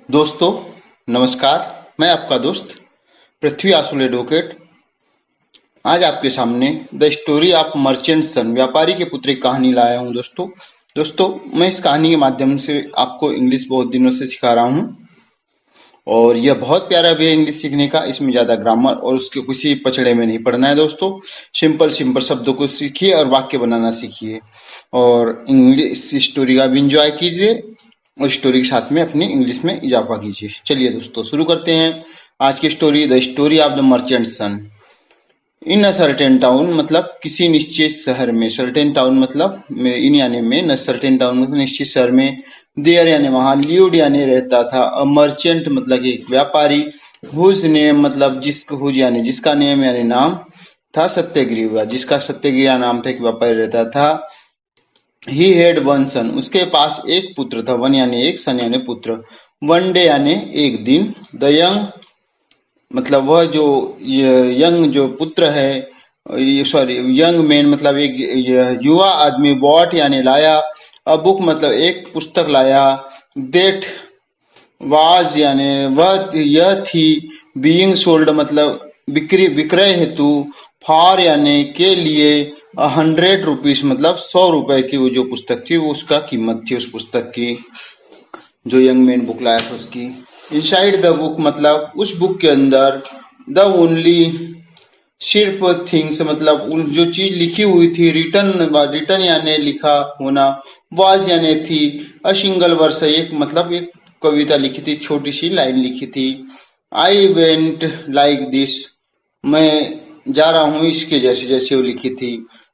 दोस्तों नमस्कार। मैं आपका दोस्त पृथ्वी आसुल एडवोकेट आज आपके सामने द स्टोरी ऑफ मर्चेंट सन व्यापारी के पुत्र की कहानी लाया हूं। दोस्तों मैं इस कहानी के माध्यम से आपको इंग्लिश बहुत दिनों से सिखा रहा हूं और यह बहुत प्यारा वे इंग्लिश सीखने का। इसमें ज्यादा ग्रामर और उसके किसी पचड़े में नहीं पड़ना है। दोस्तों सिंपल सिंपल शब्दों को सीखिए और वाक्य बनाना सीखिए और इंग्लिश स्टोरी का भी इंजॉय कीजिए और स्टोरी के साथ में अपनी इंग्लिश में इजाफा कीजिए। चलिए दोस्तों शुरू करते हैं आज की story, the story of the merchant son. In a certain town मतलब किसी निश्चित शहर में, सर्टेन टाउन मतलब इन यानी में, न सर्टेन टाउन मतलब निश्चित शहर में, देयर यानी वहां, लिव्ड यानी रहता था, अ मर्चेंट मतलब एक व्यापारी, हुज नेम मतलब हुज यानी जिसका नेम यानी नाम था, सत्यग्रीवा जिसका सत्यग्रीवा नाम था, एक व्यापारी रहता था। ही हैड वन सन उसके पास एक पुत्र था, वन यानी एक, सन यानी पुत्र, वन डे यानी एक दिन, द यंग मतलब वह जो यंग जो पुत्र है, सॉरी यंग मैन मतलब एक युवा आदमी, बॉट यानी लाया, अ बुक मतलब एक पुस्तक लाया, देट वाज यानी वह यह थी, बीइंग सोल्ड मतलब विक्रय हेतु, फॉर यानी के लिए, 100 रुपीज मतलब 100 रुपए की वो जो पुस्तक थी वो उसका कीमत थी, उस पुस्तक की जो यंग मैन बुक लाया था उसकी। इनसाइड द बुक मतलब उस बुक के अंदर, द ओनली सिर्फ थिंग्स मतलब जो चीज लिखी हुई थी, रिटर्न यानी लिखा होना, वाज यानी थी, अ सिंगल वर्स एक मतलब एक कविता लिखी थी, छोटी सी लाइन लिखी थी। आई वेंट लाइक दिस मैं जा रहा हूँ इसके जैसे जैसे वो लिखी थी।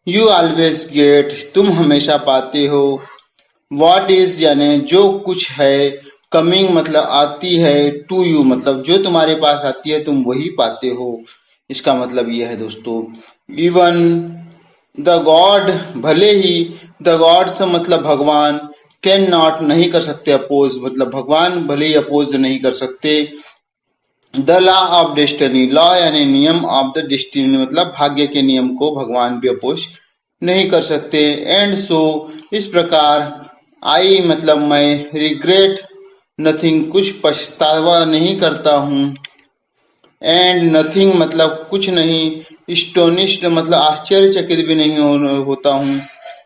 यू ऑलवेज गेट तुम हमेशा पाते हो, व्हाट इज यानी जो कुछ है, कमिंग मतलब आती है, टू यू मतलब जो तुम्हारे पास आती है तुम वही पाते हो। इसका मतलब यह है दोस्तों, इवन द गॉड भले ही, द गॉड्स मतलब भगवान, कैन नॉट नहीं कर सकते, अपोज मतलब भगवान भले ही अपोज नहीं कर सकते, the law of destiny law यानी नियम, ऑफ द डेस्टिनी मतलब भाग्य के नियम को भगवान भी अपोज नहीं कर सकते। एंड सो इस प्रकार, आई मतलब मैं, रिग्रेट नथिंग कुछ पछतावा नहीं करता हूँ, एंड नथिंग मतलब कुछ नहीं, स्टोनिश्ड मतलब आश्चर्यचकित भी नहीं होता हूँ,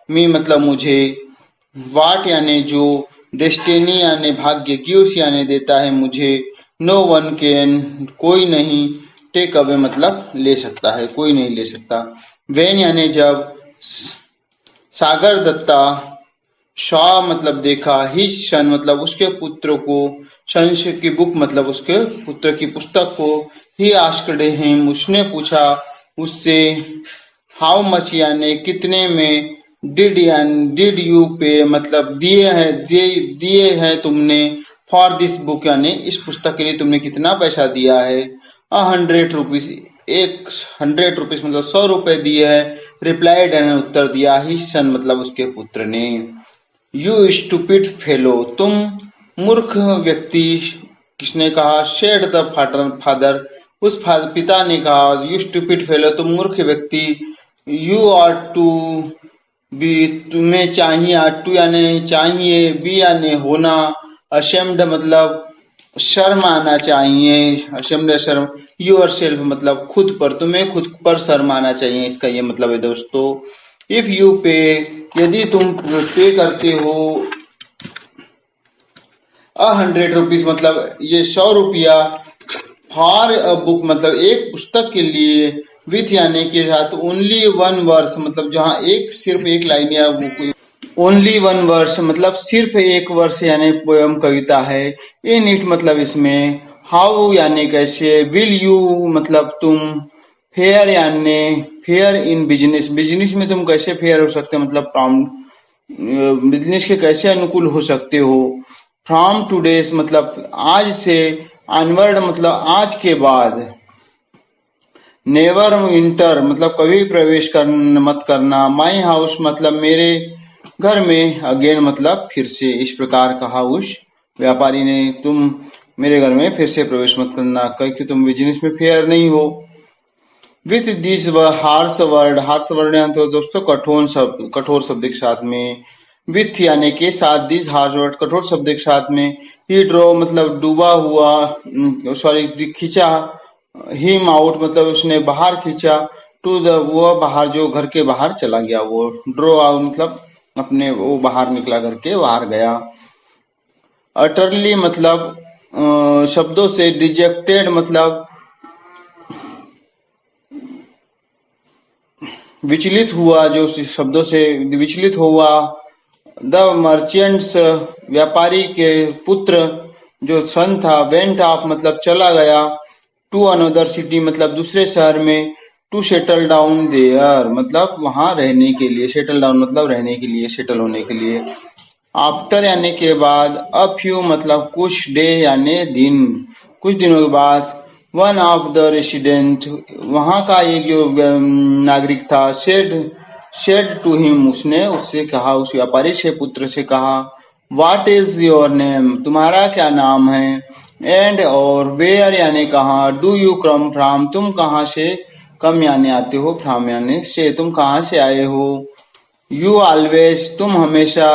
मी मतलब मुझे, वाट यानी जो, डेस्टिनी यानी भाग्य, गिव्स यानी देता है मुझे, नो वन कैन कोई नहीं, टेक अवे मतलब ले सकता है, कोई नहीं ले सकता। वेन यानी जब, सागर दत्ता, शॉ मतलब देखा, हिज सन मतलब उसके पुत्र को, सन्स की बुक मतलब उसके पुत्र की पुस्तक को, ही आस्क्ड हिम उसने पूछा उससे, हाउ मच यानी कितने में, डिड यू पे मतलब दिए हैं तुमने, फॉर दिस बुक यानी इस पुस्तक के लिए तुमने कितना पैसा दिया है, 100 रुपीज 100 रुपीज मतलब 100 रुपए दिए है, रिप्लाइड यानी उत्तर दिया, ही सन मतलब उसके पुत्र ने। यू स्टूपिड फेलो तुम मूर्ख व्यक्ति, किसने कहा, शेड द फादर उस पिता ने कहा, यू स्टूपिड फेलो तुम मूर्ख व्यक्ति, यू आर टू बी तुम्हें चाहिए, आर टू यानी चाहिए, बी यानी होना, अशेम्ड मतलब शर्म आना चाहिए, अशेम्ड शर्म, यूर सेल्फ मतलब खुद पर, तुम्हें खुद पर शर्म आना चाहिए, इसका ये मतलब है दोस्तों। इफ यू पे यदि तुम पे करते हो, 100 रुपीज मतलब ये 100 रुपया, फॉर अ बुक मतलब एक पुस्तक के लिए, विथ यानी के साथ, ओनली वन वर्स मतलब जहाँ एक सिर्फ एक लाइन या ओनली वन वर्स मतलब सिर्फ एक वर्ष यानी पोयम कविता है, इन इट मतलब इसमें, हाउ यानी कैसे, विल यू मतलब तुम, फेयर यानी फेयर इन बिजनेस बिजनेस में तुम कैसे फेयर हो सकते हो मतलब बिजनेस के कैसे अनुकूल हो सकते हो, फ्रॉम टूडेज मतलब आज से, ऑनवर्ड मतलब आज के बाद, नेवर इंटर मतलब कभी प्रवेश मत करना, माई हाउस मतलब मेरे घर में, अगेन मतलब फिर से, इस प्रकार कहा उस व्यापारी ने, तुम मेरे घर में फिर से प्रवेश मत करना क्योंकि तुम बिजनेस में फेयर नहीं हो। विथ दिस हार्श वर्ड यानी तो दोस्तों कठोर शब्द के साथ में, विथ यानी के साथ, दिस हार्श वर्ड कठोर शब्द के साथ में, ही ड्रो मतलब डूबा हुआ, सॉरी खींचा, हिम आउट मतलब उसने बाहर खींचा, टू द वो बाहर जो घर के बाहर चला गया, वो ड्रो आउट मतलब अपने वो बाहर निकला, घर के बाहर गया। अटरली मतलब शब्दों से, डिजेक्टेड मतलब विचलित हुआ, जो शब्दों से विचलित हुआ। द मर्चेंट्स व्यापारी के पुत्र जो सन था, वेंट ऑफ मतलब चला गया, टू अनदर सिटी मतलब दूसरे शहर में, टू सेटल डाउन देयर मतलब वहां रहने के लिए, सेटल डाउन मतलब रहने के लिए, सेटल होने के लिए। आफ्टर यानी के बाद, अ फ्यू मतलब कुछ, डे यानी दिन, कुछ दिनों के बाद। वन ऑफ द रेसिडेंट वहां का एक जो नागरिक था, शेड टू हिम उसने उससे कहा, उस व्यापारी से पुत्र से कहा, व्हाट इज योर नेम तुम्हारा क्या नाम है, एंड और वेयर यानी कहा, डू यू कम फ्रॉम तुम कहाँ से, कम यानी आते हो, फ्रॉम यानी से तुम कहाँ से आए हो, यू ऑलवेज तुम हमेशा,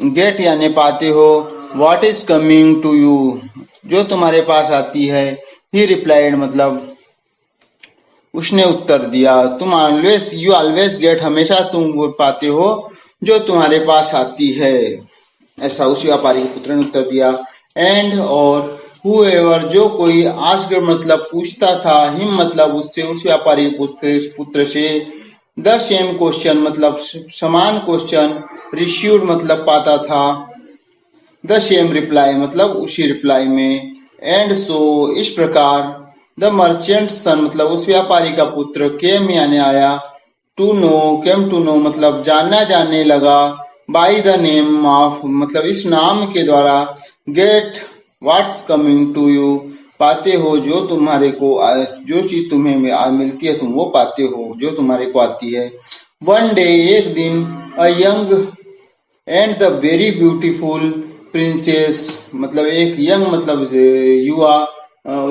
गेट यानी पाते हो, what is coming to you जो तुम्हारे पास आती है, ही रिप्लाइड मतलब उसने उत्तर दिया, यू ऑलवेज गेट हमेशा तुम वो पाते हो जो तुम्हारे पास आती है, ऐसा उस व्यापारी के पुत्र ने उत्तर दिया। एंड और हुएवर जो कोई, आस्क्ड मतलब पूछता था, हिम मतलब उससे, उस व्यापारी पुत्र से, द सेम क्वेश्चन मतलब समान क्वेश्चन, रिसीव्ड मतलब पाता था, द सेम रिप्लाई मतलब उसी रिप्लाई में। एंड सो इस प्रकार, द मर्चेंट सन मतलब उस व्यापारी का पुत्र, केम यानी आया, केम टू नो मतलब जानना जानने लगा, बाई द नेम ऑफ मतलब इस नाम के द्वारा, get what's coming to you पाते हो जो तुम्हारे को, जो चीज तुम्हें मिलती है तुम वो पाते हो जो तुम्हारे को आती है। वन डे एक दिन, a young and the very beautiful princess मतलब एक यंग मतलब युवा,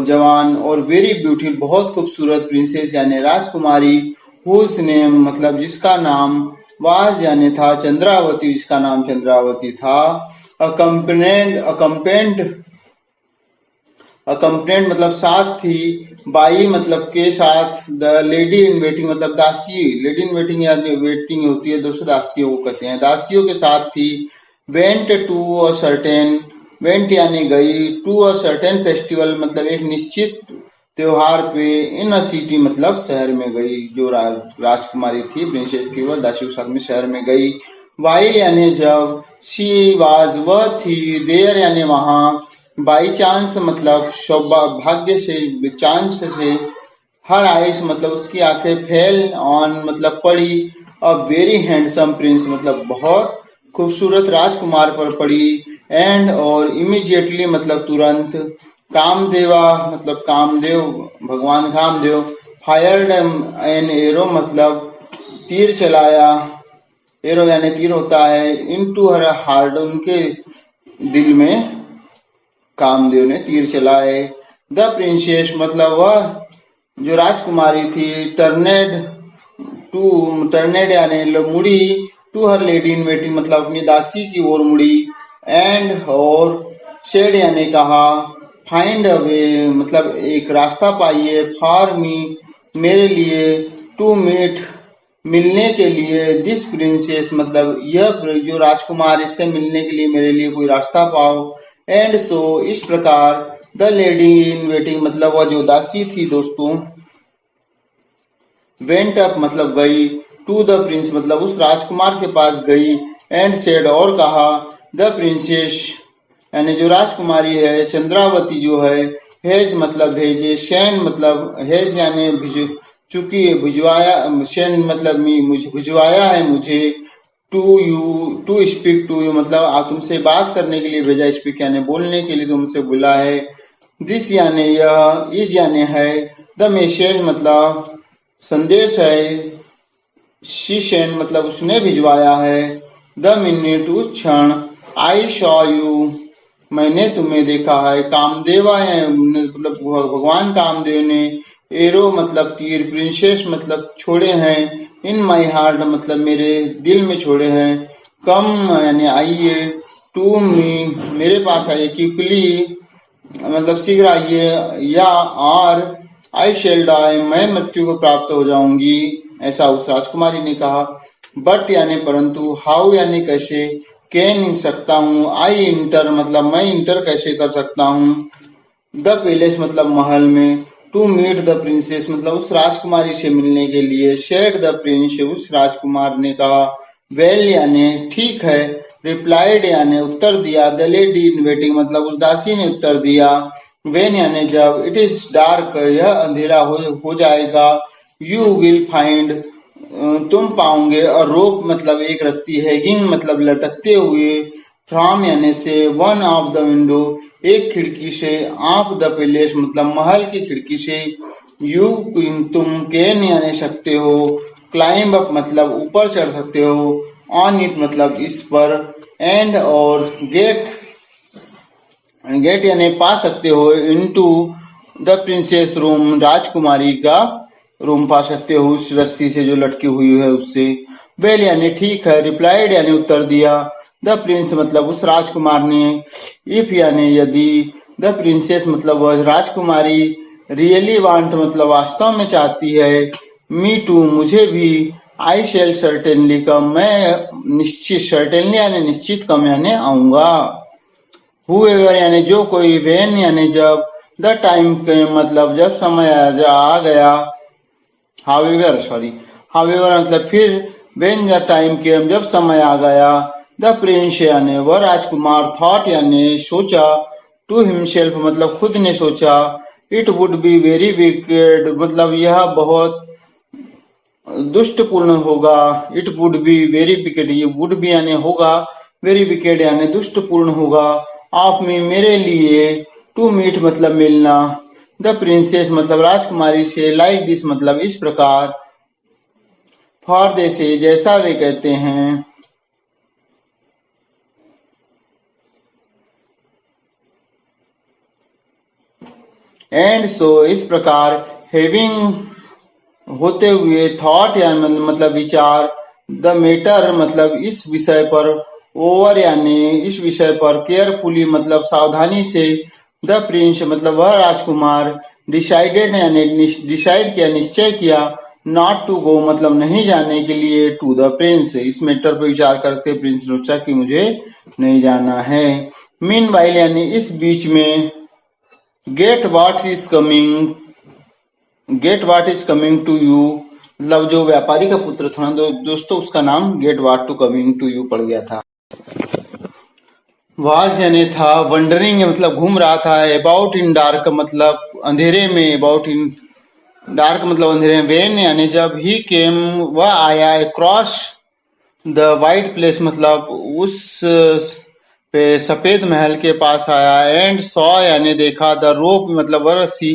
जवान, और वेरी ब्यूटीफुल बहुत खूबसूरत, प्रिंसेस यानी राजकुमारी, हुज नेम मतलब जिसका नाम, वाज यानी था, चंद्रावती जिसका नाम चंद्रावती था, अकम्पनेंट मतलब साथ थी, बाई मतलब के साथ, द लेडी इन वेटिंग मतलब दासी, लेडी इन वेटिंग या वेटिंग होती है दोस्तों, दासियों को कहते हैं, दासियों के साथ थी। Went to a certain, went यानी गई, टू अ सर्टेन फेस्टिवल मतलब एक निश्चित त्योहार पे, इन अ सिटी मतलब शहर में गई, जो राजकुमारी थी, प्रिंसेस थी, वह दासियों के साथ में शहर में गई। वाइल यानी जब, शी वाज वह थी, देयर यानी वहां, बाई चांस मतलब सौभाग्य से, चांस से, हर आइस मतलब उसकी आंखें, फेल ऑन मतलब पड़ी, अ वेरी हैंडसम प्रिंस मतलब बहुत खूबसूरत राजकुमार पर पड़ी, एंड और इमीडिएटली मतलब तुरंत, कामदेवा मतलब कामदेव, भगवान कामदेव, फायर्ड एन एरो मतलब तीर चलाया, एरो यानी तीर होता है, इनटू हर हार्ट उनके दिल में कामदेव ने तीर चलाए। द प्रिंसेस मतलब वह जो राजकुमारी थी, टर्नेड यानी मुड़ी, to her lady in waiting मतलब अपनी दासी की ओर मुड़ी, एंड और सेड यानी कहा, फाइंड अ वे मतलब एक रास्ता पाइए, फॉर मी मेरे लिए, टू मीट मिलने के लिए, दिस प्रिंसेस मतलब यह जो राजकुमार, इससे मिलने के लिए मेरे लिए कोई रास्ता पाओ। एंड सो इस प्रकार, द लेडी इन वेटिंग मतलब वह जो दासी थी दोस्तों, वेंट अप मतलब गई, टू द प्रिंस मतलब उस राजकुमार के पास गई, एंड सेड और कहा, द प्रिंसेस यानी जो राजकुमारी है, चंद्रावती जो है, हेज मतलब भेजे, शैन मतलब हेज यानी चूंकि भिजवाया, शैन मतलब मुझे भिजवाया है मुझे, टू स्पीक टू यू मतलब आप तुमसे बात करने के लिए भेजा, स्पीक यानी बोलने के लिए तुमसे बुला है, दिस यानी यह, इज यानी है, द मैसेज मतलब संदेश है, शी सेंड मतलब उसने भिजवाया है, द मिनट उस क्षण, आई शॉ यू मैंने तुम्हें देखा है, कामदेवा मतलब भगवान कामदेव ने, एरो मतलब तीर, प्रिंसेस मतलब छोड़े हैं, इन माई हार्ट मतलब मेरे दिल में छोड़े हैं, कम यानी आइए, टू मी, मेरे पास आइए, क्विकली मतलब शीघ्र आइए, या और आई शेल डाई, मैं मृत्यु को प्राप्त हो जाऊंगी, ऐसा उस राजकुमारी ने कहा। बट यानी परंतु, हाउ यानी कैसे, कैन सकता हूँ, आई इंटर मतलब मैं इंटर कैसे कर सकता हूँ, द पैलेस मतलब महल में, टू मीट द प्रिंसेस मतलब उस राजकुमारी से मिलने के लिए, शेड द प्रिंस उस राजकुमार ने कहा, वेल यानी ठीक है, रिप्लाइड यानी उत्तर दिया, द लेडी इन वेटिंग मतलब उस दासी ने उत्तर दिया, वेन यानी जब, इट इज डार्क यह अंधेरा हो जाएगा, यू विल फाइंड तुम पाओगे, और रोप मतलब एक रस्सी, हैगिंग मतलब लटकते हुए, फ्रॉम यानी से, वन ऑफ द विंडो एक खिड़की से, ऑफ द पैलेस मतलब महल की खिड़की से, यू तुम कैन यानी सकते हो, क्लाइंब अप मतलब ऊपर चढ़ सकते हो, ऑन इट मतलब इस पर, एंड और गेट, गेट यानी पा सकते हो, इनटू द प्रिंसेस रूम राजकुमारी का रूम पा सकते हो उस रस्सी से जो लटकी हुई है उससे। वेल यानी ठीक है, रिप्लाइड यानी उत्तर दिया, द प्रिंस मतलब उस राजकुमार ने, इफ यानी यदि, द प्रिंसेस मतलब वह राजकुमारी, रियली वांट मतलब वास्तव में चाहती है, मी टू मुझे भी, आई शेल सर्टेनली कम मैं निश्चित, सर्टेनली यानी निश्चित कम यानी आऊंगा, हुएवर यानी जो कोई, वेन यानी जब, द टाइम मतलब जब समय आ गया, हावेवर मतलब फिर, वेन द टाइम केम जब समय आ गया, द प्रिंस यानी वह राजकुमार, थॉट यानी सोचा, टू हिमसेल्फ मतलब खुद ने सोचा, it would be very wicked मतलब यह बहुत दुष्टपूर्ण होगा, it would be very wicked, ये वुड भी यानी होगा, वेरी विकेड यानी दुष्टपूर्ण होगा, ऑफ मी मेरे लिए, टू मीट मतलब मिलना, द प्रिंसेस मतलब राजकुमारी से, लाइक दिस मतलब इस प्रकार, फॉर दे से जैसा वे कहते हैं, एंड सो इस प्रकार, हैविंग होते हुए, थॉट या मतलब विचार, द मैटर मतलब इस विषय पर, ओवर यानी इस विषय पर, केयरफुली मतलब सावधानी से, द प्रिंस मतलब वह राजकुमार, डिसाइडेड यानी डिसाइड किया निश्चय किया, नॉट टू गो मतलब नहीं जाने के लिए, टू द प्रिंस इस मैटर पर विचार करते प्रिंस ने सोचा कि मुझे नहीं जाना है। मीन वाइल यानी इस बीच में, get what is coming, get what is coming to you मतलब जो व्यापारी का पुत्र था ना दोस्तों, उसका नाम get what to coming to you पड़ गया था। वाज यानी था, वंडरिंग मतलब घूम रहा था, अबाउट इन डार्क मतलब अंधेरे में, अबाउट इन डार्क मतलब अंधेरे में, वेन यानी जब, ही केम वह आया, क्रॉस द वाइट प्लेस मतलब उस पे सफेद महल के पास आया, एंड सॉ यानी देखा, द रोप मतलब वह रस्सी,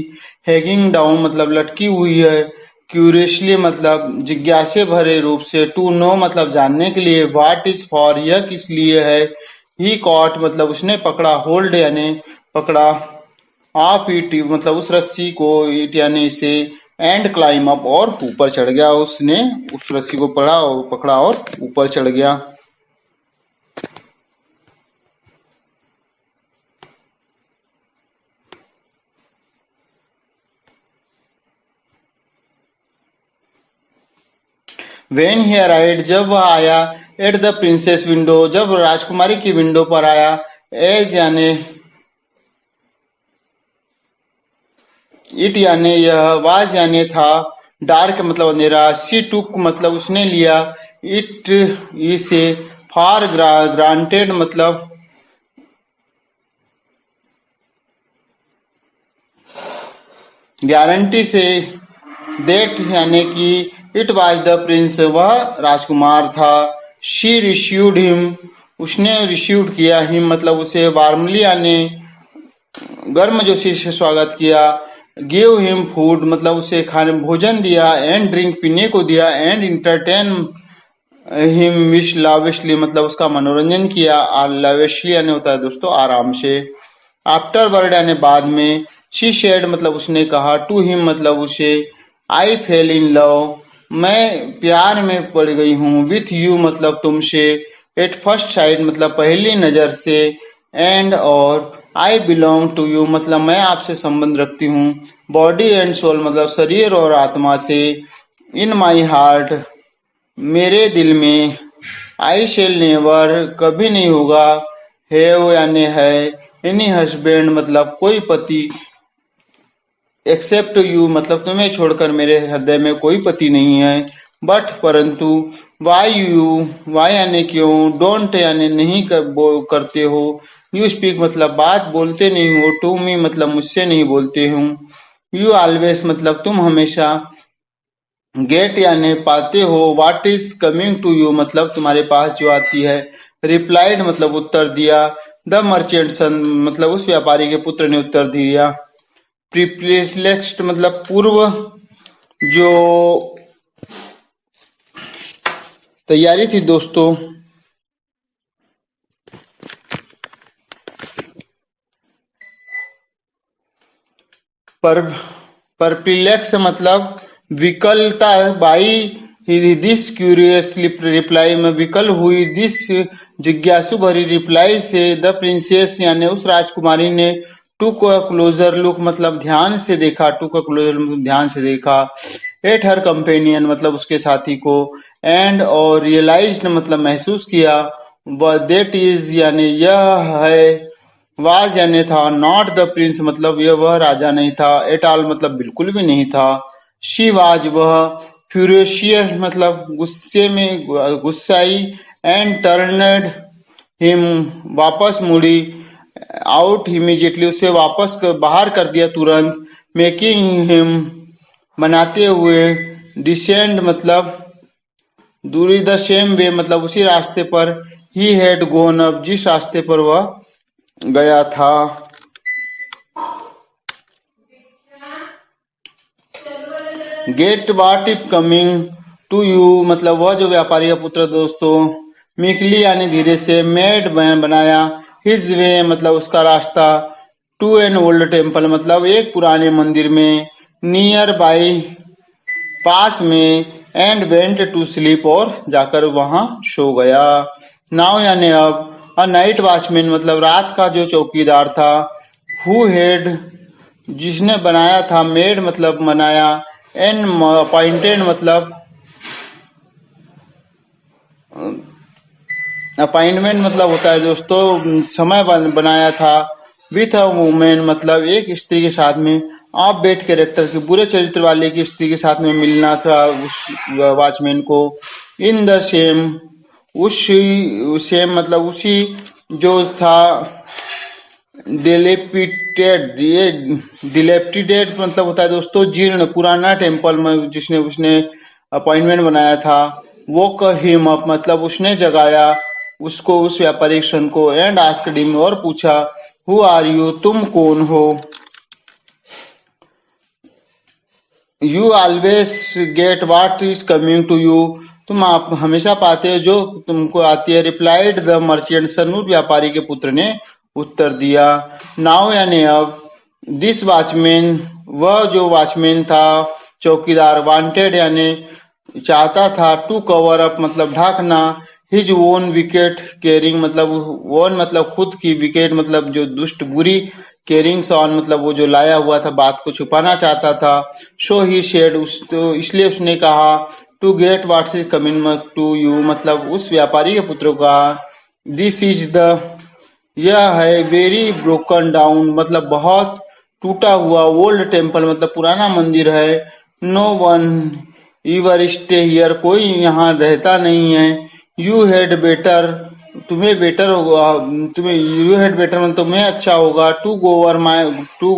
हैगिंग डाउन मतलब लटकी हुई है, क्यूरियसली मतलब जिज्ञासे भरे रूप से, टू नो मतलब जानने के लिए, व्हाट इज फॉर यह किस लिए है, ही कॉट मतलब उसने पकड़ा, होल्ड यानी पकड़ा, ऑफ इट मतलब उस रस्सी को, इट यानी इसे, एंड क्लाइम अप और ऊपर चढ़ गया, उसने उस रस्सी को पकड़ा और ऊपर चढ़ गया। वेन ही अराइव्ड जब वह आया, एट द प्रिंसेस विंडो जब राजकुमारी की विंडो पर आया, एज यानी इट यानी यह, वाज यानी था, डार्क मतलब अंधेरा, शी टुक मतलब उसने लिया, इट इसे, फॉर ग्रांटेड मतलब गारंटी से, देट यानी कि, इट वाज द प्रिंस वह राजकुमार था, शी रिसीव्ड हिम उसने रिसीव्ड किया, हिम मतलब उसे, वार्मली यानी गर्मजोशी से स्वागत किया, गिव हिम फूड मतलब उसे खाने भोजन दिया, एंड ड्रिंक पीने को दिया, एंड इंटरटेन हिम विश लाविशली मतलब उसका मनोरंजन किया, और लाविशली यानी होता है दोस्तों आराम से, आफ्टर वर्ड यानी बाद में, शी शेड मतलब उसने कहा, टू हिम मतलब उसे, आई फेल इन लव मैं प्यार में पड़ गई हूँ, विथ यू मतलब तुमसे, एट फर्स्ट साइट मतलब पहली नजर से, एंड और आई बिलोंग टू यू मतलब मैं आपसे संबंध रखती हूँ, बॉडी एंड सोल मतलब शरीर और आत्मा से, इन माई हार्ट मेरे दिल में, आई शेल नेवर कभी नहीं होगा, हैव यानी है, एनी हस्बैंड मतलब कोई पति, एक्सेप्ट यू मतलब तुम्हें छोड़कर मेरे हृदय में कोई पति नहीं है, बट परंतु, वाई यू वाई यानी क्यों, डोंट यानी नहीं करते हो, यू स्पीक मतलब बात बोलते नहीं हो, टू मी मतलब मुझसे नहीं बोलते हूँ, यू ऑलवेज मतलब तुम हमेशा, गेट यानी पाते हो, what is coming to you मतलब तुम्हारे पास जो आती है, रिप्लाइड मतलब उत्तर दिया, द मर्चेंट सन मतलब उस व्यापारी के पुत्र ने उत्तर दिया, प्रीप्लेक्स्ड मतलब पूर्व जो तैयारी थी दोस्तों, पर परप्लेक्स मतलब विकलता, बाई दिस क्यूरियसली रिप्लाई में विकल हुई, दिस जिज्ञासु भरी रिप्लाई से, द प्रिंसेस यानी उस राजकुमारी ने, टुक अ क्लोजर लुक मतलब ध्यान से देखा, टुक अ क्लोजर मतलब ध्यान से देखा, एट हर कंपेनियन मतलब उसके साथी को, एंड और रियलाइज्ड मतलब महसूस किया, दैट इज यानी यह है, वाज यानी था, नॉट द प्रिंस मतलब यह वह राजा नहीं था, एट ऑल मतलब बिल्कुल भी नहीं था, शी वाज वह, फ्यूरियस मतलब गुस्से में गुस्साई, एंड टर्नड हिम वापस मुड़ी, आउट इमीडिएटली उसे बाहर कर दिया तुरंत, मेकिंग हिम बनाते हुए, डिसेंड मतलब दूरी, द सेम वे मतलब उसी रास्ते पर, ही हैड गोन अप जिस रास्ते पर वह गया था। Get what if coming to you मतलब वह जो व्यापारी का पुत्र दोस्तों, मिकली यानी धीरे से, मेड बनाया, हिज वे मतलब उसका रास्ता, टू एन ओल्ड टेम्पल मतलब एक पुराने मंदिर में, नियर बाई पास में, एंड वेंट टू स्लीप और जाकर वहां सो गया, नाउ यानी अब, अ नाइट वॉचमैन मतलब रात का जो चौकीदार था, हु हेड जिसने बनाया था, मेड मतलब बनाया, एन अपॉइंटेड मतलब अपॉइंटमेंट मतलब होता है दोस्तों समय बनाया था, विथ अ वुमेन मतलब एक स्त्री के साथ में, आप बेट कैरेक्टर के बुरे चरित्र वाले की स्त्री के साथ में मिलना था उस वॉचमैन को, इन द सेम उसी सेम मतलब उसी जो था, डिलेपिटेड ये डिलेपिटेड मतलब होता है दोस्तों जीर्ण पुराना टेम्पल में जिसने उसने अपॉइंटमेंट बनाया था, वो हिम अप मतलब उसने जगाया उसको उस व्यापारिक सन को, एंड आस्क्ड हिम और पूछा, हु आर यू तुम कौन हो, you always get what is coming to you तुम आप हमेशा पाते हो जो तुमको आती है, रिप्लाइड द मर्चेंट सन व्यापारी के पुत्र ने उत्तर दिया, नाउ यानी अब, दिस वॉचमैन वह जो वॉचमैन था चौकीदार, वांटेड यानी चाहता था, टू कवर अप मतलब ढाकना, हिज ओन विकेट केयरिंग मतलब ओन मतलब खुद की, विकेट मतलब जो दुष्ट बुरी, केयरिंग सॉन मतलब वो जो लाया हुआ था बात को छुपाना चाहता था, सो ही शेड उस तो इसलिए उसने कहा, to get what's is coming to you मतलब उस व्यापारी के पुत्र का, दिस इज द यह है, वेरी ब्रोकन डाउन मतलब बहुत टूटा हुआ, ओल्ड टेम्पल मतलब पुराना मंदिर है, no one ever stay here कोई यहाँ रहता नहीं है, यू हैड बेटर तुम्हें बेटर होगा, तुम्हें यू हैड बेटर मतलब तुम्हें अच्छा होगा, to go over my to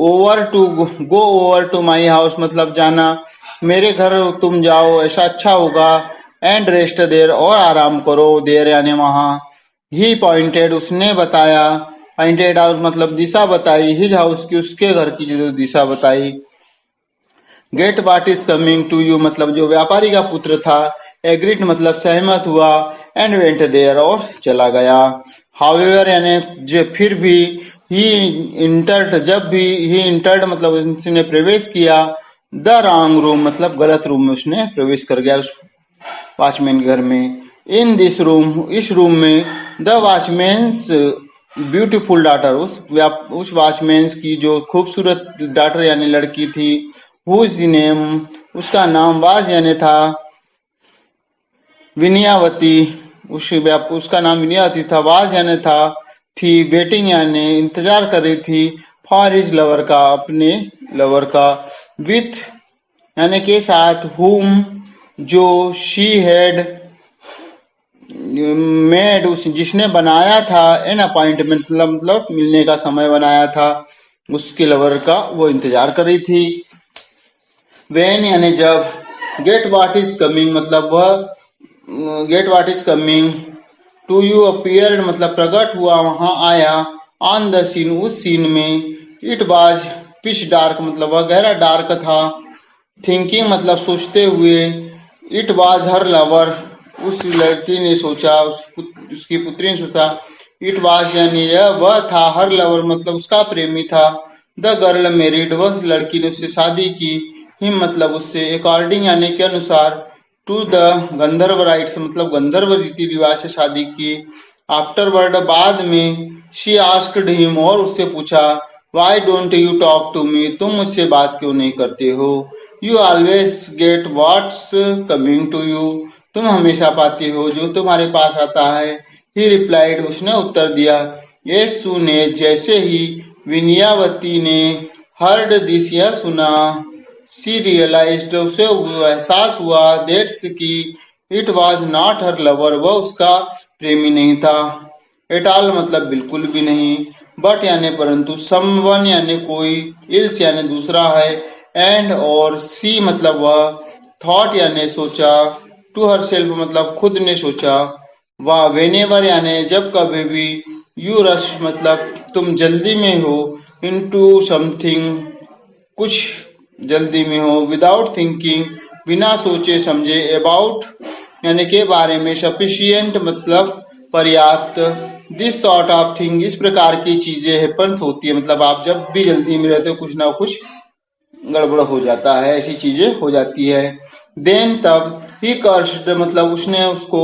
over to go over to my house मतलब जाना मेरे घर तुम जाओ ऐसा अच्छा होगा, एंड रेस्ट देर और आराम करो, देर यानी वहां, ही पॉइंटेड उसने बताया, पॉइंटेड आउट मतलब दिशा बताई, हिज हाउस की उसके घर की जो दिशा बताई, get what is coming to you मतलब जो व्यापारी का पुत्र था, एग्रीड मतलब सहमत हुआ, एंड वेंट देयर और चला गया, हाउएवर यानी जो फिर भी, ही इंटर्ड जब भी, ही इंटर्ड मतलब उसने प्रवेश किया, द रॉन्ग रूम मतलब गलत रूम में उसने प्रवेश कर गया उस वॉचमैन के घर में, इन दिस रूम, इस रूम में द वॉचमैन्स ब्यूटीफुल डॉटर, उस वॉचमैन्स की जो खूबसूरत डॉटर यानी लड़की थी, हुज नेम, उसका नाम वाज यानी था विनयावती, उसका नाम विनयावती था, वाज यानी था, थी, वेटिंग यानी इंतजार कर रही थी, फॉर हिज लवर का, अपने लवर का, विथ यानी के साथ, हुम जो, शी हैड मेड उस जिसने बनाया था, एन अपॉइंटमेंट मतलब मिलने का समय बनाया था, उसके लवर का वो इंतजार कर रही थी। वेन यानी जब, गेट व्हाट इज कमिंग मतलब वह, get what is coming, to you appeared मतलब प्रकट हुआ, वहां आया, ऑन द सीन उस सीन में, इट वाज पिच डार्क मतलब वह गहरा डार्क था, थिंकिंग मतलब सोचते हुए, इट वाज हर लवर उस लड़की ने सोचा, उसकी पुत्री ने सोचा, इट वाज यानी यह वह था, हर लवर मतलब उसका प्रेमी था, द गर्ल मैरिड वह लड़की ने उससे शादी की, हिम मतलब उससे, अकॉर्डिंग यानी के अनुसार, टू द गंधर्व राइट्स मतलब गंधर्व रीति रिवाज से शादी की, आफ्टरवर्ड बाद में, शी आस्क्ड हिम और उससे पूछा, why don't you talk to me तुम मुझसे बात क्यों नहीं करते हो, you always get what's coming to you तुम हमेशा पाते हो जो तुम्हारे पास आता है, ही रिप्लाइड उसने उत्तर दिया, एज सून एज जैसे ही, विनयावती ने, हर्ड दिस यह सुना, सी रियलाइज्ड उसे एहसास हुआ, दैट्स की, it was not her lover वह उसका प्रेमी नहीं था, एट ऑल मतलब बिल्कुल भी नहीं, बट यानी परंतु, समवन यानी कोई, इल्स यानी दूसरा है, एंड और, सी मतलब वह, थॉट यानी सोचा, टू हर सेल्फ मतलब खुद ने सोचा, वाह, वेनेवर यानी जब कभी भी, यू रश मतलब तुम जल्दी में हो, इनटू समथिंग कुछ जल्दी में हो, विदाउट थिंकिंग बिना सोचे समझे, अबाउट यानी के बारे में, सफिशियंट मतलब पर्याप्त, दिस सॉर्ट ऑफ थिंग इस प्रकार की चीजें हैपन्स होती है मतलब आप जब भी जल्दी में रहते हो कुछ ना कुछ गड़बड़ हो जाता है, ऐसी चीजें हो जाती है। देन तब, ही कर्स्ड मतलब उसने उसको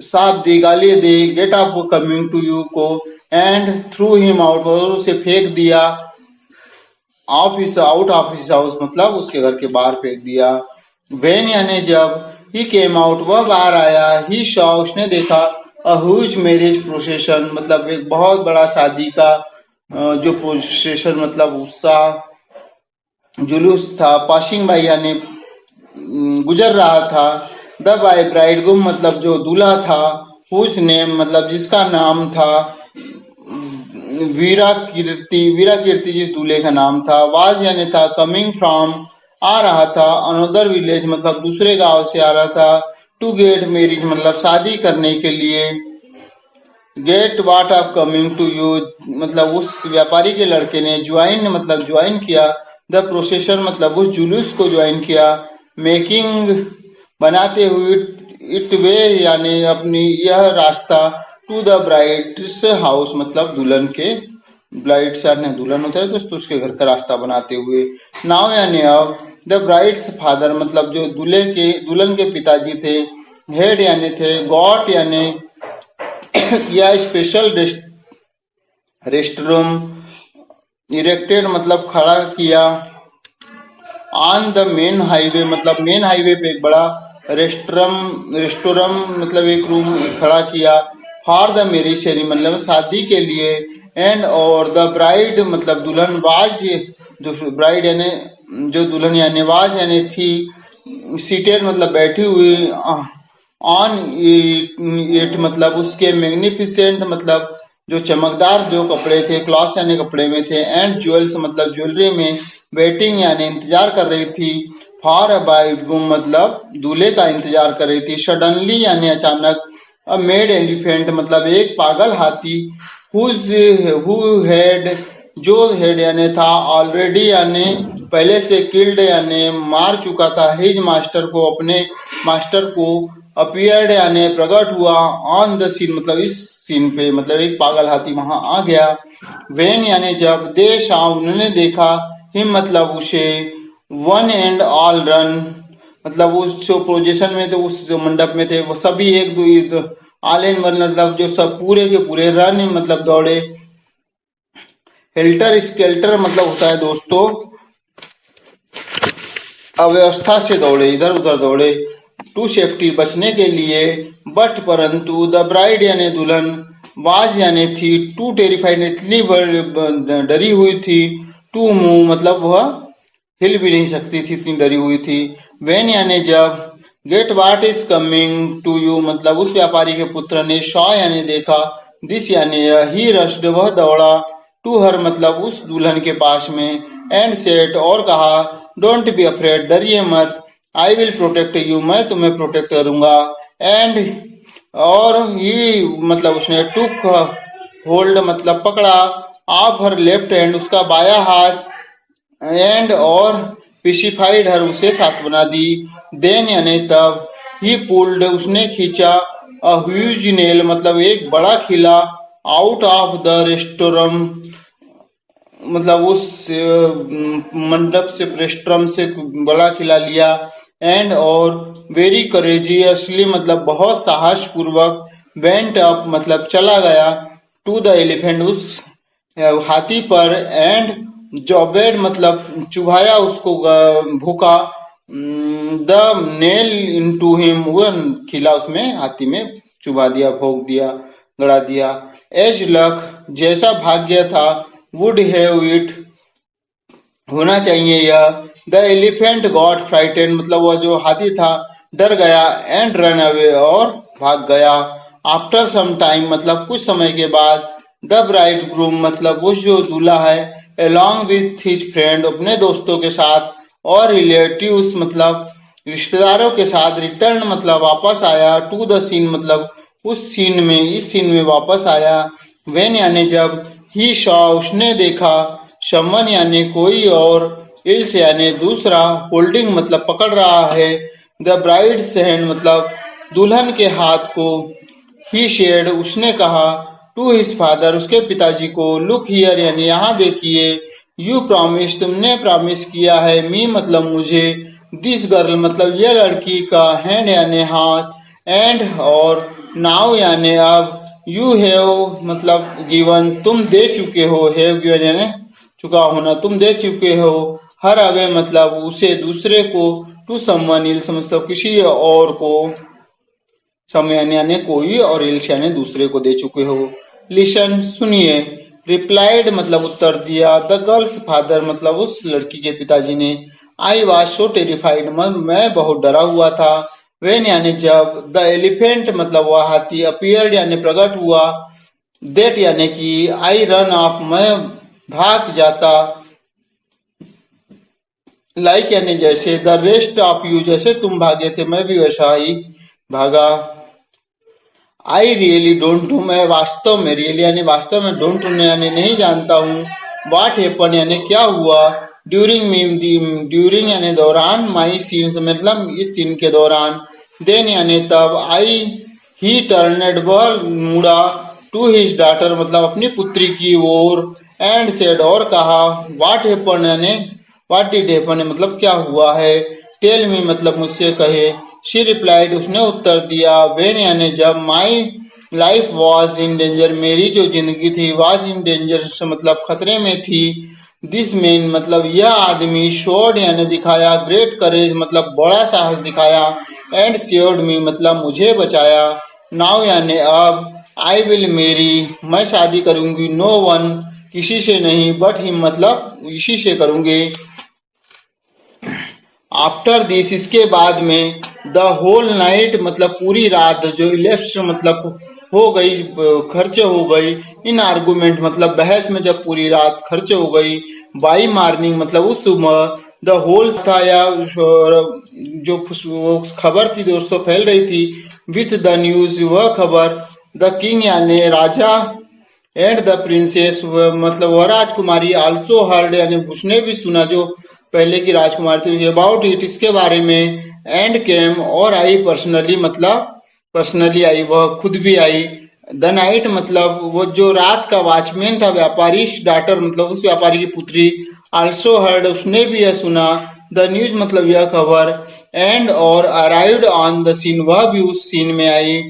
साफ दी, गाली दी, get of coming to you को, एंड थ्रू हिम आउट और उसे फेंक दिया, office out of his house मतलब उसके घर के बाहर फेंक दिया। वेन यानी जब, ही केम आउट वह बाहर आया, ही शॉ उसने देखा, अ ह्यूज मैरिज प्रोसेशन मतलब एक बहुत बड़ा शादी का जो प्रोसेशन मतलब उत्साह जुलूस था, पासिंग बाई यानी गुजर रहा था, द बाई ब्राइडग्रूम मतलब जो दूल्हा था, हुज नेम मतलब जिसका नाम था वीरा कीर्ति जिस दूल्हे का नाम था, वाज यानी था, कमिंग फ्रॉम आ रहा था, अनदर विलेज मतलब दूसरे गांव से आ रहा था, टू गेट मैरिज मतलब शादी करने के लिए, get what of coming to you मतलब उस व्यापारी के लड़के ने, ज्वाइन मतलब ज्वाइन किया, द प्रोसेशन मतलब उस जुलूस को ज्वाइन किया, मेकिंग बनाते हुए, इट वे यानी अपनी यह रास्ता, टू द ब्राइड्स हाउस मतलब दुल्हन के, ब्राइड से दुल्हन होता है दोस्तों उसके घर का रास्ता बनाते हुए, नाउ यानी अब, द ब्राइड्स फादर मतलब जो दुल्हन के पिताजी थे, हेड यानी थे, गॉट यानी किया, स्पेशल रेस्ट रूम, इरेक्टेड मतलब खड़ा किया, ऑन द मेन हाईवे मतलब मेन हाईवे पे एक बड़ा रेस्टोरम मतलब एक रूम खड़ा किया, फॉर द मैरिज सेरेमनी मतलब शादी के लिए, एंड और द ब्राइड मतलब दुल्हन, वाज जो ब्राइड यानी जो दुल्हन यानी वाज यानी थी, सीटेड मतलब बैठी हुई, ऑन इट मतलब उसके, मैग्निफिसेंट मतलब जो चमकदार जो कपड़े थे, क्लॉथ यानी कपड़े में थे, एंड ज्वेल्स मतलब ज्वेलरी में, वेटिंग यानी इंतजार कर रही थी, फॉर अ ब्राइडग्रूम मतलब दूल्हे का इंतजार कर रही थी, सडनली यानी अचानक, अ मेड एलिफेंट मतलब एक पागल हाथी, हु हैड जो हेड यानी था, ऑलरेडी यानी पहले से, किल्ड यानी मार चुका था, हिज मास्टर को अपने मास्टर को, अपीयर्ड यानी प्रकट हुआ, ऑन द सीन मतलब इस सीन पे मतलब एक पागल हाथी वहां आ गया, वेन यानी जब, दे शा उन्होंने देखा, हिम मतलब उसे, वन एंड ऑल रन मतलब उस जो पोजीशन में थे, उस जो मंडप में थे, वो सभी एक दो ऑल इन वन, मतलब जो सब पूरे के पूरे रन मतलब दौड़े। हेल्टर स्केल्टर मतलब होता है दोस्तों अव्यवस्था से दौड़े, इधर उधर दौड़े, टू सेफ्टी बचने के लिए। बट परंतु द ब्राइड यानी दुल्हन, वाज यानी थी, टू टेरिफाइड इतनी डरी हुई थी, टू मूव मतलब वह हिल भी नहीं सकती थी, इतनी डरी हुई थी। वेन यानी जब, get what is coming to you मतलब उस व्यापारी के पुत्र ने, शॉ यानी देखा, दिस यानी ही रश्ड वह दौड़ा, टू हर मतलब उस दुल्हन के पास में, एंड सेट और कहा, डोंट बी अफ्रेड डरिए मत, आई विल प्रोटेक्ट यू मैं तुम्हें प्रोटेक्ट करूंगा। एंड और ही मतलब उसने टुक होल्ड मतलब पकड़ा, ऑफ हर लेफ्ट हैंड उसका बाया हाथ, एंड और पिसिफाइड हर उसे सांत्वना दी। देन यानी तब, ही पुल्ड उसने खींचा, अ ह्यूज नेल मतलब एक बड़ा खिला, आउट ऑफ द रेस्टोरम मतलब उस मंडप से, रेस्टोरम से बड़ा खिला लिया। एंड और वेरी करेजियसली मतलब बहुत साहस पूर्वक, वेंट अप मतलब चला गया, टू द एलिफेंट उस हाथी पर, एंड जॉबेड मतलब चुभाया उसको, भूखा, द नेल इनटू हिम वह खिला उसमें हाथी में चुभा दिया, भोग दिया, गड़ा दिया। एज लक जैसा भाग्य था, वुड हैव इट होना चाहिए यह, द एलिफेंट गॉट फ्राइटेन मतलब वह जो हाथी था डर गया, एंड रन अवे और भाग गया। आफ्टर सम टाइम मतलब कुछ समय के बाद, द ब्राइड ग्रूम मतलब वो जो दूल्हा है, along with हिज फ्रेंड अपने दोस्तों के साथ, और रिलेटिव्स मतलब रिश्तेदारों के साथ, रिटर्न मतलब वापस आया, टू द सीन मतलब उस सीन में, इस सीन में वापस आया। वेन यानी जब, ही शॉ उसने देखा, शमन यानी कोई और, इल्स यानी दूसरा, होल्डिंग मतलब पकड़ रहा है, द ब्राइड्स हैंड मतलब दुल्हन के हाथ को, ही शेयर्ड उसने कहा, टू हिज फादर उसके पिताजी को, लुक हियर यानी यहाँ देखिए, यू प्रॉमिस तुमने प्रॉमिस किया है, मी मतलब मुझे, दिस गर्ल मतलब यह लड़की का, हैंड यानी हाथ, एंड और नाउ यानी अब, यू हैव मतलब गिवन तुम दे चुके हो, हैव गिवन यानी चुका होना, तुम दे चुके हो, हर अवे मतलब उसे दूसरे को, टू समवन इल्स मतलब किसी और को, समय यानी कोई, और इल्स यानी दूसरे को दे चुके हो। लिसन सुनिए, रिप्लाइड मतलब उत्तर दिया, द गर्ल्स फादर मतलब उस लड़की के पिताजी ने, आई वॉज सो टेरिफाइड मैं बहुत डरा हुआ था, वेन यानी जब, द एलिफेंट मतलब वह हाथी, अपीयर्ड यानी प्रकट हुआ, देट यानी कि, आई रन ऑफ मैं भाग जाता, लाइक यानी जैसे, द रेस्ट ऑफ यू जैसे तुम भागे थे मैं भी वैसा ही भागा। आई रियली डोंट नो मैं वास्तव में, रियली यानी वास्तव में, डोंट नो यानी नहीं जानता हूँ, वाट हैपन यानी क्या हुआ, ड्यूरिंग मी ड्यूरिंग यानी दौरान, माई सीन्स मतलब इस सीन के दौरान, देन यानी तब, आई ही टर्नेड वह मुड़ा, टू हिज डॉटर मतलब अपनी पुत्री की ओर, एंड सेड और कहा, वाट हैपन यानी वाट डिड हैपन मतलब क्या हुआ है, टेल मी मतलब मुझसे कहे, शी रिप्लाइड उसने उत्तर दिया, वेन यानी जब, my life was in danger मेरी जो जिंदगी थी, वॉज इन डेंजर मतलब खतरे में थी, दिस मैन मतलब यह आदमी, शोड यानी दिखाया, ग्रेट करेज मतलब बड़ा साहस दिखाया, एंड श्योर्ड मी मतलब मुझे बचाया, नाउ यानी अब, आई विल मेरी मैं शादी करूंगी, नो वन किसी से नहीं, बट हिम मतलब इसी से करूंगी। आफ्टर दिस इसके बाद में, द होल नाइट मतलब पूरी रात, जो इलेप्स मतलब हो गई, खर्च हो गई, इन आर्गुमेंट मतलब बहस में जब पूरी रात खर्च हो गई, बाई मॉर्निंग मतलब उस सुबह, द होल था या जो वो खबर थी दोस्तों फैल रही थी, विथ द न्यूज वह खबर, द किंग यानी राजा, एंड द प्रिंसेस मतलब वह राजकुमारी, आल्सो हर्ड यानी उसने भी सुना, जो पहले की राजकुमारी थी, अबाउट इट इसके बारे में, एंड केम और आई पर्सनली मतलब पर्सनली आई, वह खुद भी आई, द नाइट मतलब वो जो रात का वॉचमैन था, व्यापारी डॉटर मतलब उस व्यापारी की पुत्री, आल्सो हर्ड उसने भी यह सुना, द न्यूज मतलब यह खबर, एंड और अराइव्ड ऑन द सीन वह भी उस सीन में आई,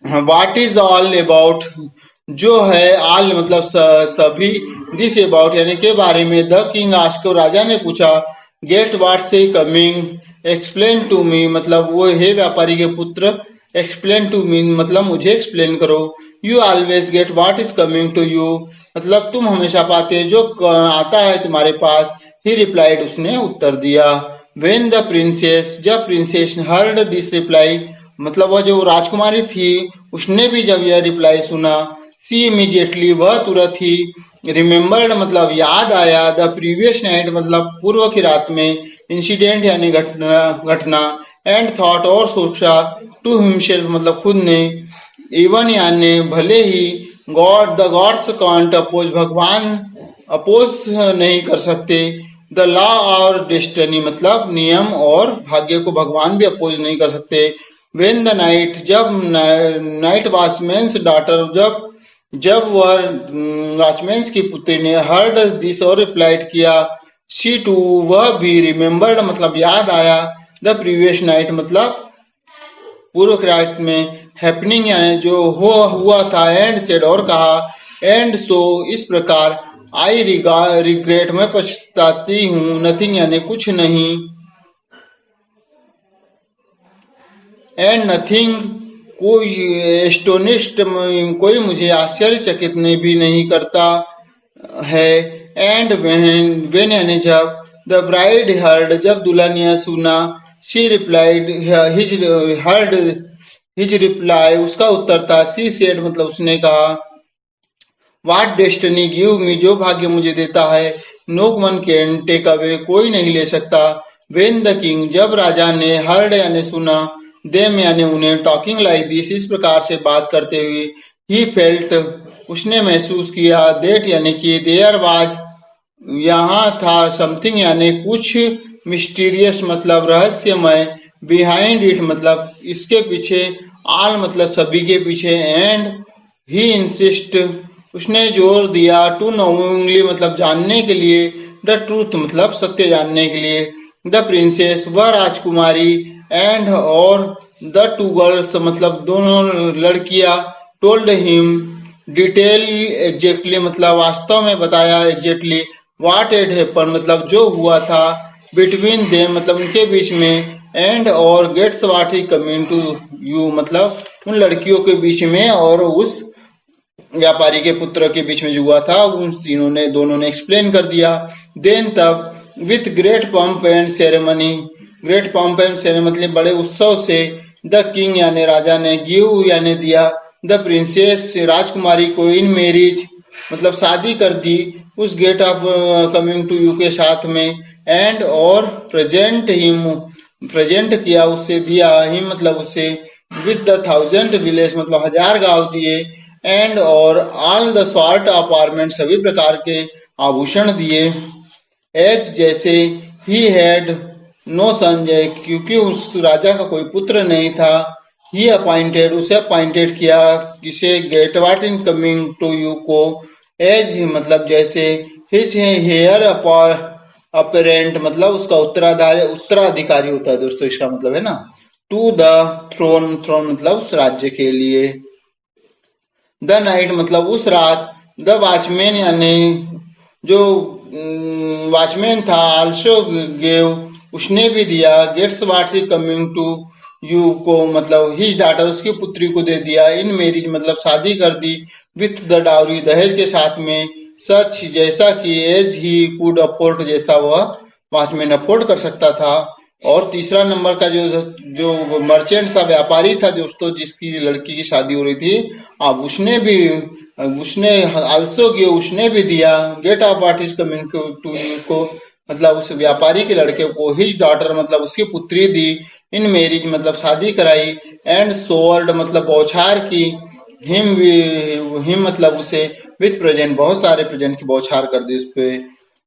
व्हाट इज ऑल अबाउट जो है, ऑल मतलब सभी, दिस अबाउट यानी के बारे में, द किंग आस्क राजा ने पूछा, गेट व्हाट से कमिंग एक्सप्लेन टू मी मतलब वो हे व्यापारी के पुत्र, एक्सप्लेन टू मी मतलब मुझे एक्सप्लेन करो, you always get what is coming to you मतलब तुम हमेशा पाते जो आता है तुम्हारे पास, ही रिप्लाइड उसने उत्तर दिया, वेन द प्रिंसेस जब प्रिंसेस हर्ड दिस रिप्लाई मतलब वह जो राजकुमारी थी उसने भी जब यह रिप्लाई सुना, सी इमीडिएटली वह तुरंत ही, रिमेम्बर्ड मतलब याद आया, द प्रीवियस नाइट मतलब पूर्व की रात में, इंसिडेंट यानी घटना एंड थॉट और सोचा, टू हिमसेल्फ मतलब खुद ने, इवन यानी भले ही, god the gods can't oppose भगवान अपोज नहीं कर सकते, द लॉ और डेस्टिनी मतलब नियम और भाग्य को भगवान भी अपोज नहीं कर सकते, वेन द नाइट जब नाइट वॉचमैन्स डॉटर जब वह वॉचमैन की पुत्री ने हर्ड दिस और रिप्लाइड किया, शी टू वह भी, रिमेम्बर्ड मतलब याद आया, द प्रीवियस नाइट मतलब पूर्व की रात में, हैपनिंग यानी जो हुआ था, एंड सेड और कहा, एंड सो इस प्रकार, आई रिग्रेट मैं पछताती हूँ, नथिंग यानी कुछ नहीं, एंड नथिंग कोई, एस्टोनिस्ट कोई मुझे आश्चर्यचकित भी नहीं करता है, एंड वेन यानी जब, द ब्राइड हर्ड जब दुल्हन यह सुना, शी रिप्लाइड हिज रिप्लाई उसका उत्तर था, सी सेड मतलब उसने कहा, व्हाट डेस्टिनी गिव मी जो भाग्य मुझे देता है, no one can take away कोई नहीं ले सकता, वेन द किंग जब राजा ने हर्ड यानी सुना, देम यानी उन्हें, टॉकिंग लाइक दिस इस प्रकार से बात करते हुए, ही फेल्ट उसने महसूस किया, देट यानी कि, देयर वाज यहाँ था, समथिंग यानी कुछ, मिस्टीरियस मतलब रहस्यमय, बिहाइंड इट मतलब इसके पीछे, ऑल मतलब सभी के पीछे, एंड ही इंसिस्ट उसने जोर दिया, टू नोइंगली मतलब जानने के लिए, द ट्रूथ मतलब सत्य जानने के लिए, द प्रिंसेस वह राजकुमारी, एंड और द टू गर्ल्स मतलब दोनों लड़कियां, टोल्ड हिम डिटेल एग्जैक्टली मतलब वास्तव में बताया, एग्जैक्टली व्हाट एड हैपन मतलब जो हुआ था, बिटवीन देम मतलब उनके बीच में, एंड और gets what is coming to you मतलब उन लड़कियों के बीच में और उस व्यापारी के पुत्र के बीच में जो हुआ था, उन तीनों ने दोनों ने एक्सप्लेन कर दिया, देन तब with great pump and ceremony, great pump and ceremony मतलब बड़े उत्सव से, द किंग यानी राजा ने, गिव यानी दिया, द प्रिंसेस राजकुमारी को, इन मैरिज मतलब शादी कर दी, उस get of coming to you के साथ में, एंड और प्रेजेंट हिम प्रेजेंट किया उससे, दिया हिम मतलब उसे, विद द 1000 विलेज मतलब 1000 गांव दिए, एंड और all the sort of ornament सभी प्रकार के आभूषण दिए, एज जैसे, ही हैड नो सन क्योंकि उस राजा का कोई पुत्र नहीं था, ही अपॉइंटेड उसे अपॉइंटेड किया, किसे, get what in coming to you को, एज मतलब जैसे, हिज हेयर अपेरेंट मतलब उसका उत्तराधिकारी होता है दोस्तों, इसका मतलब है ना, टू द थ्रोन, थ्रोन मतलब उस राज्य के लिए, द नाइट मतलब उस रात, द वॉचमैन यानी जो वॉचमैन था, आल्सो गेव उसने भी दिया, gets what is coming to you को मतलब हिज डॉटर उसकी पुत्री को दे दिया, इन मैरिज मतलब शादी कर दी, विथ द डाउरी दहेज के साथ में, सच जैसा कि, एज ही कुड अफोर्ड जैसा वह वॉचमैन अफोर्ड कर सकता था, और तीसरा नंबर का जो मर्चेंट था, व्यापारी था दोस्तों, जिसकी लड़की की शादी हो रही थी, अब उसने आल्सो गिव उसने भी दिया, get of what is coming to you को मतलब उस व्यापारी के लड़के को, हिज डॉटर मतलब उसकी पुत्री दी, इन मैरिज मतलब शादी कराई, एंड सोवर्ड मतलब बौछार की, हिम मतलब उसे, विथ प्रेजेंट बहुत सारे प्रेजेंट की बौछार कर दी उस पे,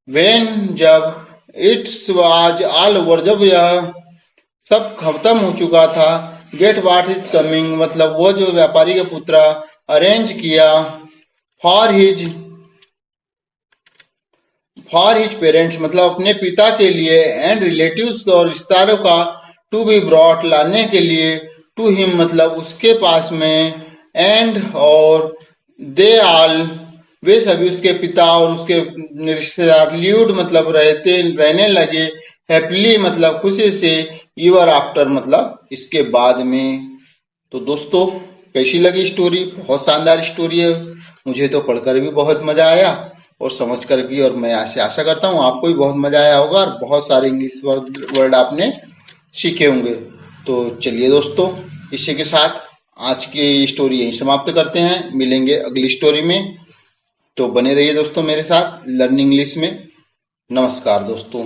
वेन जब, इट्स वाज ऑल ओवर जब यह सब खत्म हो चुका था, गेट व्हाट इज कमिंग मतलब वो जो व्यापारी के पुत्र अरेंज किया, for his for his parents मतलब अपने पिता के लिए, एंड रिलेटिव्स और रिश्तेदारों का, टू बी ब्रॉट लाने के लिए, टू हिम मतलब उसके पास में, एंड और दे ऑल वे सभी उसके पिता और उसके रिश्तेदार ल्यूड मतलब रहने लगे, हैप्पीली मतलब खुशी से, ईवर आफ्टर मतलब इसके बाद में। तो दोस्तों कैसी लगी स्टोरी? बहुत शानदार स्टोरी है, मुझे तो पढ़कर भी बहुत मजा आया और समझ कर भी, और मैं आशा करता हूँ आपको भी बहुत मजा आया होगा और बहुत सारे इंग्लिश वर्ड आपने सीखे होंगे। तो चलिए दोस्तों, इसी के साथ आज की स्टोरी यहीं समाप्त करते हैं, मिलेंगे अगली स्टोरी में। तो बने रहिए दोस्तों मेरे साथ लर्निंग इंग्लिश में। नमस्कार दोस्तों।